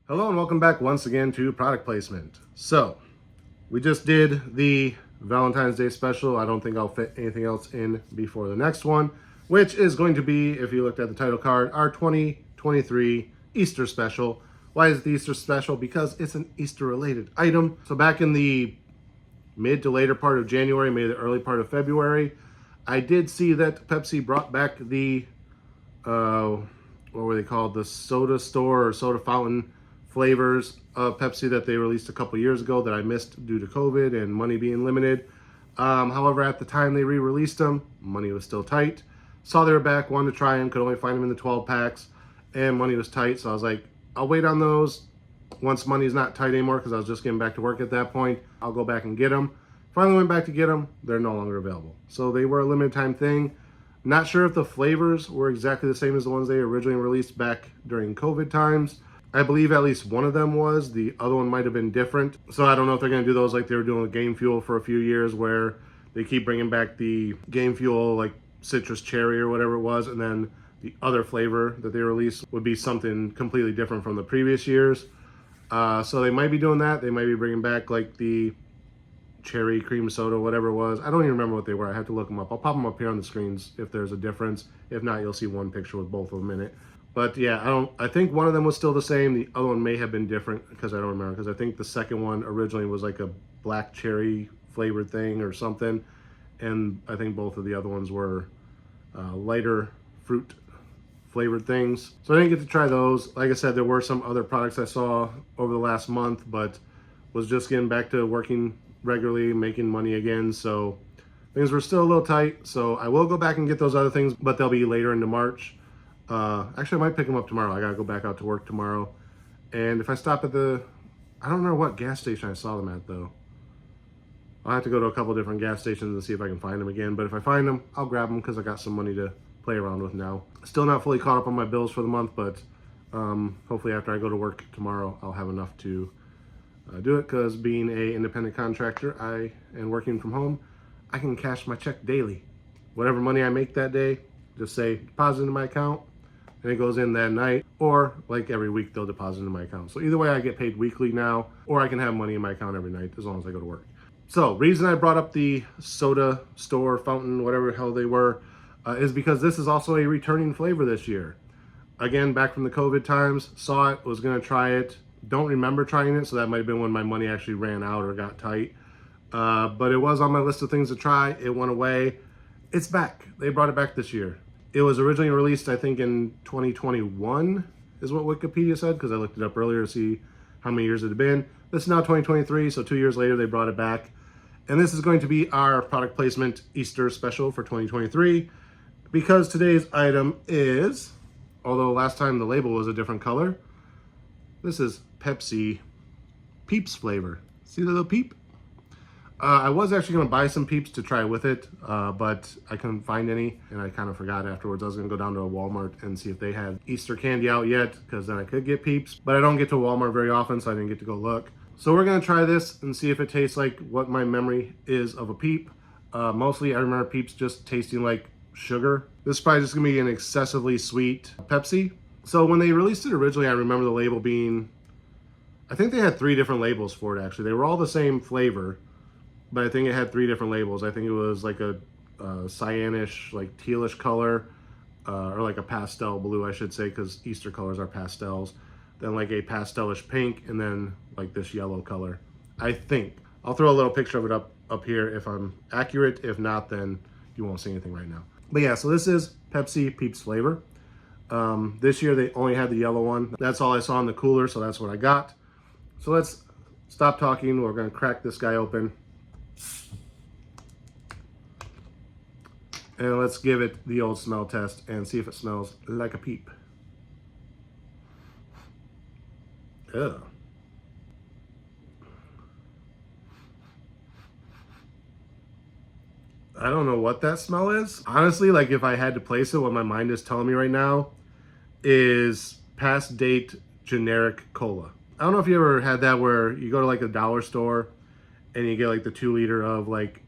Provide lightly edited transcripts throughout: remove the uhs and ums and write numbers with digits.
Hello and welcome back once again to product placement. So, we just did the Valentine's Day special. I don't think I'll fit anything else in before the next one, which is going to be, if you looked at the title card, our 2023 Easter special. Why is it the Easter special? Because it's an Easter related item. So back in the mid to later part of January, maybe the early part of February, I did see that Pepsi brought back the, what were they called? The soda store or soda fountain flavors of Pepsi that they released a couple years ago that I missed due to COVID and money being limited. However, at the time they re-released them, money was still tight. Saw they were back, wanted to try them, could only find them in the 12 packs, and money was tight. So I was like, I'll wait on those. Once money's not tight anymore, because I was just getting back to work at that point, I'll go back and get them. Finally went back to get them. They're no longer available. So they were a limited time thing. Not sure if the flavors were exactly the same as the ones they originally released back during COVID times. I believe at least one of them was. The other one might have been different. So I don't know if they're going to do those like they were doing with Game Fuel for a few years, where they keep bringing back the Game Fuel like citrus cherry or whatever it was, and then the other flavor that they released would be something completely different from the previous years. So they might be doing that. They might be bringing back like the cherry cream soda, whatever it was. I don't even remember what they were. I have to look them up. I'll pop them up here on the screens if there's a difference. If not, you'll see one picture with both of them in it. But yeah, I think one of them was still the same. The other one may have been different because I don't remember. Because I think the second one originally was like a black cherry flavored thing or something. And I think both of the other ones were lighter fruit flavored things. So I didn't get to try those. Like I said, there were some other products I saw over the last month, but was just getting back to working regularly, making money again. So things were still a little tight. So I will go back and get those other things, but they'll be later into March. Actually, I might pick them up tomorrow. I gotta go back out to work tomorrow. And if I stop at I don't know what gas station I saw them at though. I'll have to go to a couple different gas stations and see if I can find them again. But if I find them, I'll grab them because I got some money to play around with now. Still not fully caught up on my bills for the month, but hopefully after I go to work tomorrow, I'll have enough to do it, because being a independent contractor and working from home, I can cash my check daily. Whatever money I make that day, just say deposit into my account, and it goes in that night, or like every week they'll deposit into my account. So either way, I get paid weekly now, or I can have money in my account every night as long as I go to work. So reason I brought up the soda store, fountain, whatever the hell they were, is because this is also a returning flavor this year. Again, back from the COVID times, saw it, was gonna try it. Don't remember trying it, so that might have been when my money actually ran out or got tight. But it was on my list of things to try. It went away. It's back. They brought it back this year. It was originally released, I think, in 2021 is what Wikipedia said, because I looked it up earlier to see how many years it had been. This is now 2023, so 2 years later they brought it back. And this is going to be our product placement Easter special for 2023, because today's item is, although last time the label was a different color, this is Pepsi Peeps flavor. See the little peep? I was actually going to buy some Peeps to try with it, but I couldn't find any, and I kind of forgot afterwards. I was going to go down to a Walmart and see if they had Easter candy out yet, because then I could get Peeps. But I don't get to Walmart very often, so I didn't get to go look. So we're going to try this and see if it tastes like what my memory is of a Peep. Mostly I remember Peeps just tasting like sugar. This is probably just going to be an excessively sweet Pepsi. So when they released it originally, I remember the label being, I think they had 3 different labels for it actually. They were all the same flavor, but I think it had 3 different labels. I think it was like a cyanish, like tealish color, or like a pastel blue, I should say, because Easter colors are pastels. Then like a pastelish pink, and then like this yellow color, I think. I'll throw a little picture of it up here if I'm accurate. If not, then you won't see anything right now. But yeah, so this is Pepsi Peeps flavor. This year they only had the yellow one. That's all I saw in the cooler, so that's what I got. So let's stop talking. We're gonna crack this guy open. And let's give it the old smell test and see if it smells like a Peep. Ugh. I don't know what that smell is. Honestly, like if I had to place it, what my mind is telling me right now is past date generic cola. I don't know if you ever had that where you go to like a dollar store and you get like the 2 liter of like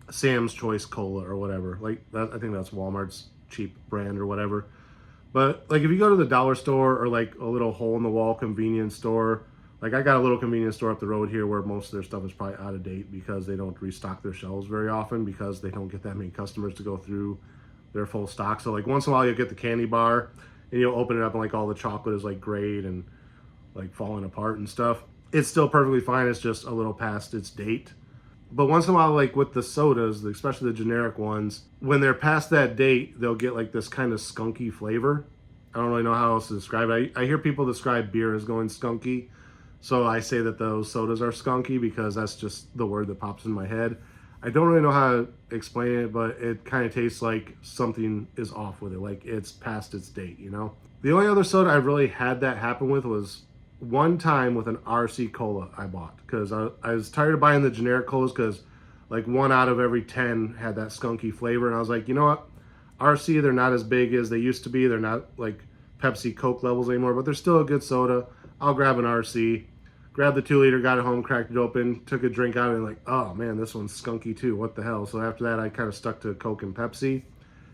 Sam's Choice cola or whatever. Like that, I think that's Walmart's cheap brand or whatever. But like if you go to the dollar store or like a little hole in the wall convenience store, like I got a little convenience store up the road here where most of their stuff is probably out of date because they don't restock their shelves very often because they don't get that many customers to go through their full stock. So like once in a while you'll get the candy bar and you'll open it up and like all the chocolate is like grayed and like falling apart and stuff. It's still perfectly fine. It's just a little past its date. But once in a while, like with the sodas, especially the generic ones, when they're past that date, they'll get like this kind of skunky flavor. I don't really know how else to describe it. I hear people describe beer as going skunky. So I say that those sodas are skunky because that's just the word that pops in my head. I don't really know how to explain it, but it kind of tastes like something is off with it. Like it's past its date, you know? The only other soda I really had that happen with was one time with an RC cola I bought because I was tired of buying the generic colas because like 1 out of every 10 had that skunky flavor, and I was like, you know what, RC, they're not as big as they used to be. They're not like Pepsi, Coke levels anymore, but they're still a good soda. I'll grab an RC. Grabbed the 2 liter, got it home, cracked it open, took a drink out of it, and like, oh man, this one's skunky too, what the hell. So after that I kind of stuck to Coke and Pepsi.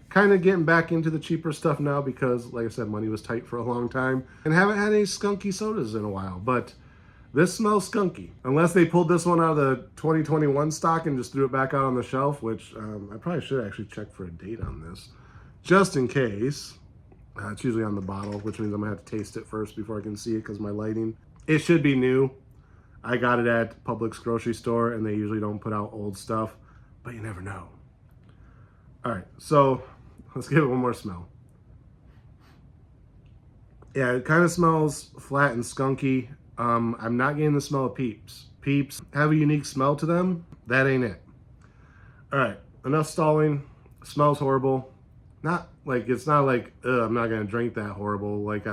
Kind of getting back into the cheaper stuff now because, like I said, money was tight for a long time. And haven't had any skunky sodas in a while. But this smells skunky. Unless they pulled this one out of the 2021 stock and just threw it back out on the shelf, which I probably should actually check for a date on this. Just in case. It's usually on the bottle, which means I'm going to have to taste it first before I can see it because of my lighting. It should be new. I got it at Publix grocery store, and they usually don't put out old stuff. But you never know. All right, so let's give it one more smell. Yeah, it kind of smells flat and skunky. I'm not getting the smell of Peeps. Peeps have a unique smell to them. That ain't it. All right, enough stalling. Smells horrible. It's not like, I'm not gonna drink that horrible. Like,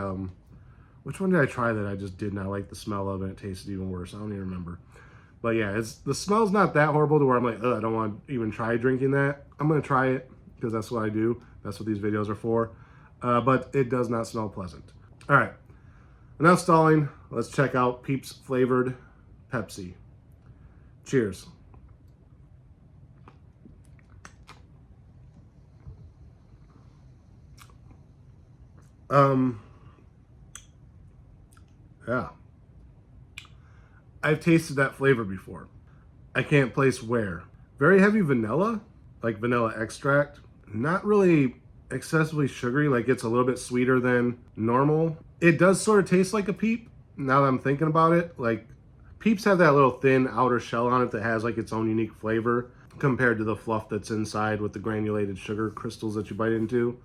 which one did I try that I just did not like the smell of and it tasted even worse? I don't even remember. But yeah, the smell's not that horrible to where I'm like, I don't want to even try drinking that. I'm going to try it because that's what I do. That's what these videos are for. But it does not smell pleasant. All right, enough stalling. Let's check out Peeps flavored Pepsi. Cheers. Yeah. I've tasted that flavor before. I can't place where. Very heavy vanilla, like vanilla extract. Not really excessively sugary, like it's a little bit sweeter than normal. It does sort of taste like a Peep, now that I'm thinking about it. Like, Peeps have that little thin outer shell on it that has like its own unique flavor compared to the fluff that's inside with the granulated sugar crystals that you bite into.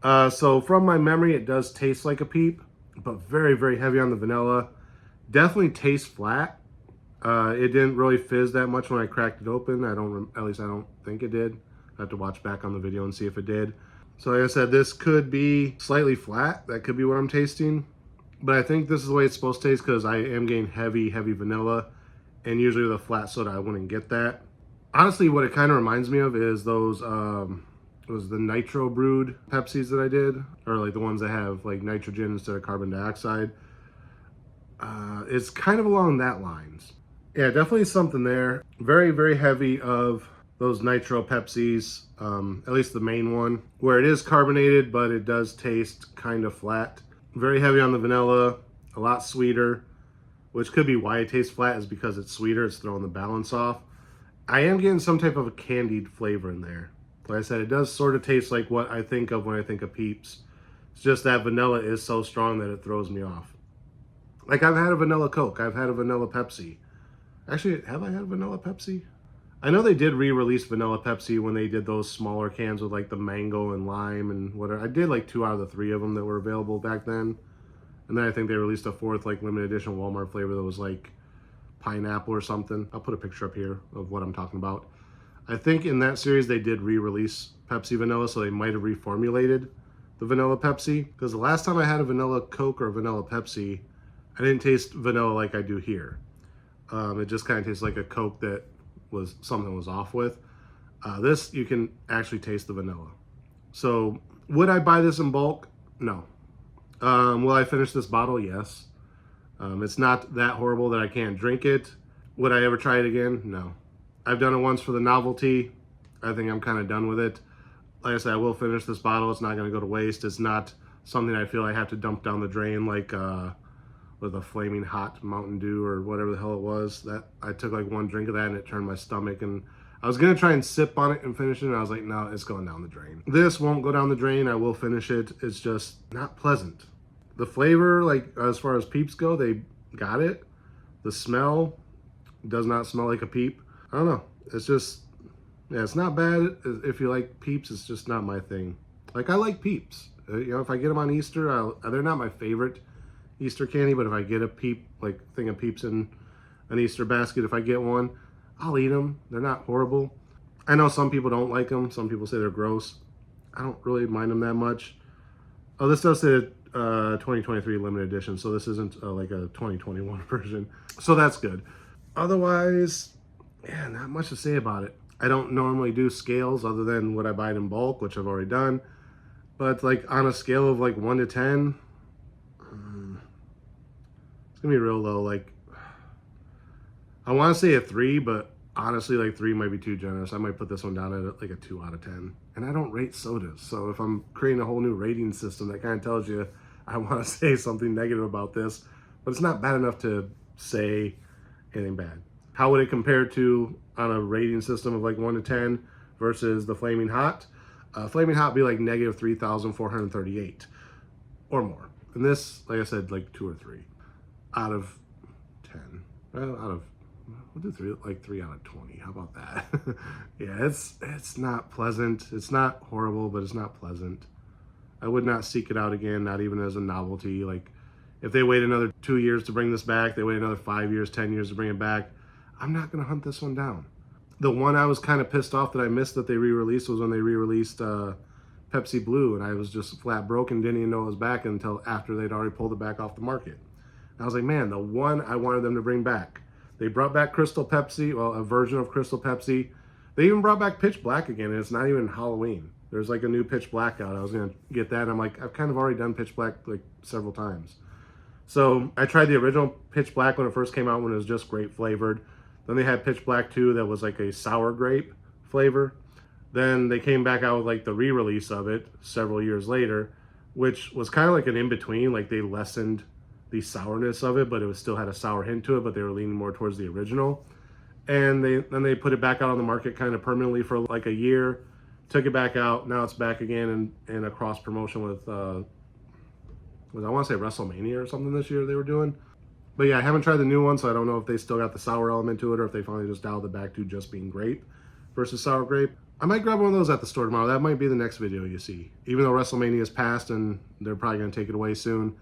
So from my memory, it does taste like a Peep, but very, very heavy on the vanilla. Definitely tastes flat. It didn't really fizz that much when I cracked it open. At least I don't think it did. I have to watch back on the video and see if it did. So like I said, this could be slightly flat. That could be what I'm tasting. But I think this is the way it's supposed to taste because I am getting heavy, heavy vanilla. And usually with a flat soda, I wouldn't get that. Honestly, what it kind of reminds me of is those, it was the nitro brewed Pepsis that I did. Or like the ones that have like nitrogen instead of carbon dioxide. It's kind of along that lines. Yeah, definitely something there. Very, very heavy of those nitro Pepsis, at least the main one, where it is carbonated, but it does taste kind of flat. Very heavy on the vanilla, a lot sweeter, which could be why it tastes flat, is because it's sweeter, it's throwing the balance off. I am getting some type of a candied flavor in there. Like I said, it does sort of taste like what I think of when I think of Peeps. It's just that vanilla is so strong that it throws me off. Like, I've had a vanilla Coke, I've had a vanilla Pepsi. Actually, have I had a vanilla Pepsi? I know they did re-release vanilla Pepsi when they did those smaller cans with like the mango and lime and whatever. I did like 2 out of the 3 of them that were available back then. And then I think they released a 4th like limited edition Walmart flavor that was like pineapple or something. I'll put a picture up here of what I'm talking about. I think in that series they did re-release Pepsi Vanilla, so they might have reformulated the vanilla Pepsi. Because the last time I had a vanilla Coke or a vanilla Pepsi, I didn't taste vanilla like I do here. It just kind of tastes like a Coke that was something was off with. This, you can actually taste the vanilla. So would I buy this in bulk? No. Will I finish this bottle? Yes. It's not that horrible that I can't drink it. Would I ever try it again? No. I've done it once for the novelty. I think I'm kind of done with it. Like I said, I will finish this bottle. It's not going to go to waste. It's not something I feel I have to dump down the drain, like with a flaming hot Mountain Dew or whatever the hell it was. That I took like one drink of that and it turned my stomach, and I was gonna try and sip on it and finish it, and I was like, no, it's going down the drain. This won't go down the drain. I will finish it. It's just not pleasant. The flavor, like as far as Peeps go, they got it. The smell does not smell like a Peep. I don't know. It's just, yeah, it's not bad. If you like Peeps, it's just not my thing. Like, I like Peeps. You know, if I get them on Easter, they're not my favorite Easter candy, but if I get a Peep, like thing of Peeps in an Easter basket, if I get one, I'll eat them. They're not horrible. I know some people don't like them. Some people say they're gross. I don't really mind them that much. Oh, this does say 2023 limited edition, so this isn't like a 2021 version. So that's good. Otherwise, yeah, not much to say about it. I don't normally do scales other than what I buy in bulk, which I've already done. But like on a scale of like 1 to 10, it's gonna be real low. Like, I want to say a 3, but honestly, like 3 might be too generous. I might put this one down at like a 2 out of 10. And I don't rate sodas, so if I'm creating a whole new rating system, that kind of tells you I want to say something negative about this, but it's not bad enough to say anything bad. How would it compare to on a rating system of like 1 to 10 versus the Flaming Hot? Flaming Hot would be like negative 3,438 or more. And this, like I said, like 2 or 3 out of 10. Well, we'll do 3, like 3 out of 20. How about that? Yeah, it's not pleasant. It's not horrible, but it's not pleasant. I would not seek it out again, not even as a novelty. Like, if they wait another 2 years to bring this back, they wait another 5 years, 10 years to bring it back, I'm not going to hunt this one down. The one I was kind of pissed off that I missed that they re-released was when they re-released Pepsi Blue, and I was just flat broke and didn't even know it was back until after they'd already pulled it back off the market. And I was like, man, the one I wanted them to bring back. They brought back Crystal Pepsi, well, a version of Crystal Pepsi. They even brought back Pitch Black again, and it's not even Halloween. There's like a new Pitch Black out. I was gonna get that, and I'm like, I've kind of already done Pitch Black like several times. So I tried the original Pitch Black when it first came out, when it was just grape flavored. Then they had Pitch Black 2 that was like a sour grape flavor. Then they came back out with like the re-release of it several years later, which was kind of like an in-between. Like, they lessened the sourness of it, but it still had a sour hint to it, but they were leaning more towards the original. And then they put it back out on the market kind of permanently for like a year, took it back out. Now it's back again in a cross promotion with I want to say WrestleMania or something this year they were doing. But yeah, I haven't tried the new one, so I don't know if they still got the sour element to it or if they finally just dialed it back to just being grape versus sour grape. I might grab one of those at the store tomorrow. That might be the next video you see. Even though WrestleMania is past and they're probably going to take it away soon,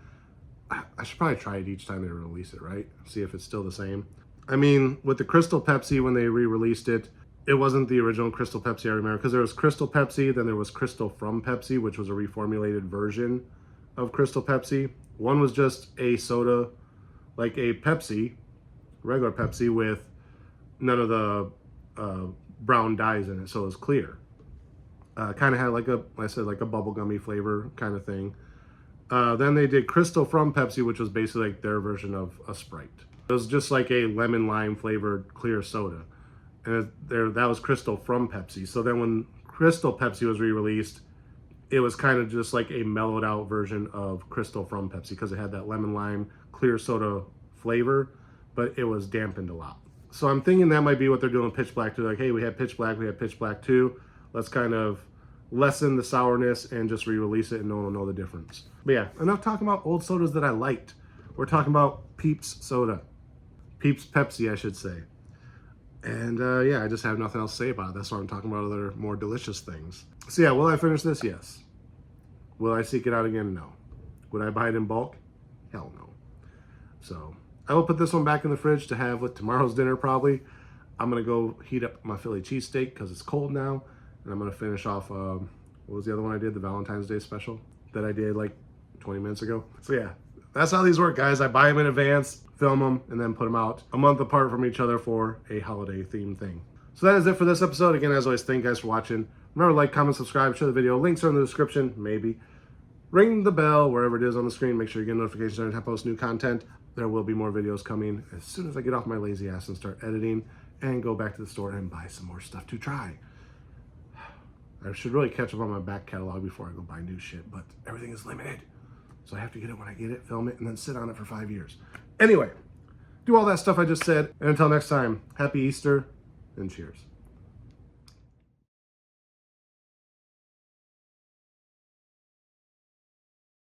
I should probably try it each time they release it, right? See if it's still the same. I mean, with the Crystal Pepsi, when they re-released it, it wasn't the original Crystal Pepsi I remember, because there was Crystal Pepsi, then there was Crystal from Pepsi, which was a reformulated version of Crystal Pepsi. One was just a soda, like a Pepsi, regular Pepsi, with none of the brown dyes in it, so it was clear. Kind of had like like I said, like a bubblegummy flavor kind of thing. Then they did Crystal from Pepsi, which was basically like their version of a Sprite. It was just like a lemon lime flavored clear soda. And that was Crystal from Pepsi. So then when Crystal Pepsi was re-released, it was kind of just like a mellowed out version of Crystal from Pepsi, because it had that lemon lime clear soda flavor, but it was dampened a lot. So I'm thinking that might be what they're doing with Pitch Black 2. Like, hey, we had Pitch Black, we had Pitch Black 2. Let's kind of lessen the sourness and just re-release it, and no one will know the difference. But yeah, enough talking about old sodas that I liked. We're talking about Peeps soda. Peeps Pepsi, I should say. And yeah, I just have nothing else to say about it. That's why I'm talking about other more delicious things. So yeah, will I finish this? Yes. Will I seek it out again? No. Would I buy it in bulk? Hell no. So I will put this one back in the fridge to have with tomorrow's dinner probably. I'm going to go heat up my Philly cheesesteak because it's cold now. And I'm going to finish off, what was the other one I did? The Valentine's Day special that I did like 20 minutes ago. So yeah, that's how these work, guys. I buy them in advance, film them, and then put them out a month apart from each other for a holiday themed thing. So that is it for this episode. Again, as always, thank you guys for watching. Remember, like, comment, subscribe, share the video. Links are in the description, maybe. Ring the bell wherever it is on the screen. Make sure you get notifications every time I post new content. There will be more videos coming as soon as I get off my lazy ass and start editing and go back to the store and buy some more stuff to try. I should really catch up on my back catalog before I go buy new shit, but everything is limited. So I have to get it when I get it, film it, and then sit on it for 5 years. Anyway, do all that stuff I just said. And until next time, happy Easter and cheers.